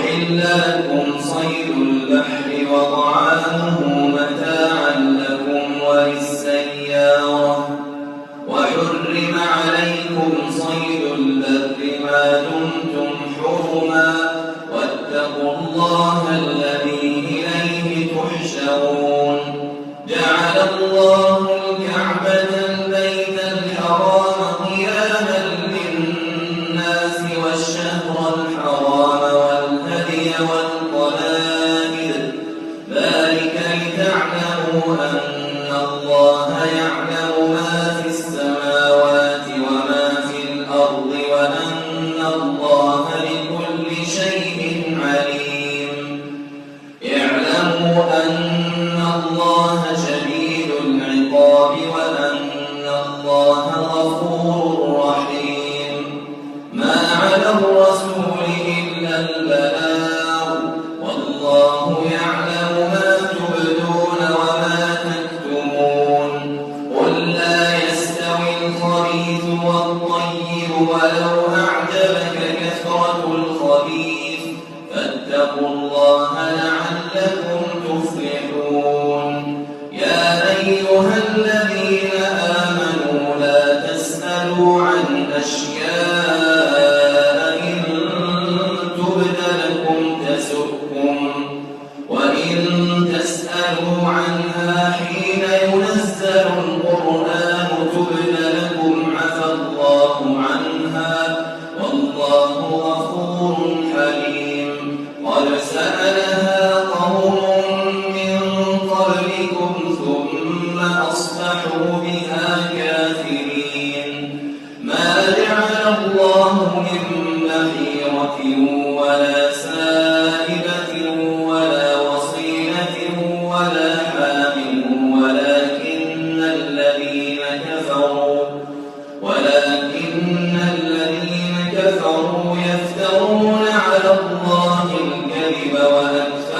أحل لكم صيد البحر وطعامه متاعا لكم وللسيارة وحرم عليكم صيد البر ما دمتم حرما واتقوا الله الذي إليه تحشرون جعل الله الكعبة البيت الحرام قياما للناس والشهر الحرام والهدي والقلائد ذلك لتعلموا أن الله يعلم ما في السماوات وما في الأرض وأن الله بكل شيء عليم اعلموا أن الله شديد العقاب وأن الله غفور رحيم ما على الرسول إلا البلاغ والله يعلم ما تبدون وما تكتمون قل لا يستوي الخبيث والطيب ولو أعجبك كثرة الخبيث فاتقوا الله لعلكم تفلحون يا أيها الذين آمنوا لا تسألوا عن أشياء إن تبد لكم تسؤكم وإن تسألوا عنها حين ينزل القرآن تبد لكم عفى الله عنها والله غفور حليم قد سألها قوم من قبلكم ثم أصبحوا بها كافرين ما جعل الله من بحيرة ولا سائبة ولا وصيلة ولا حام ولكن الذين كفروا يفترون على الله الكذب وأكثرهم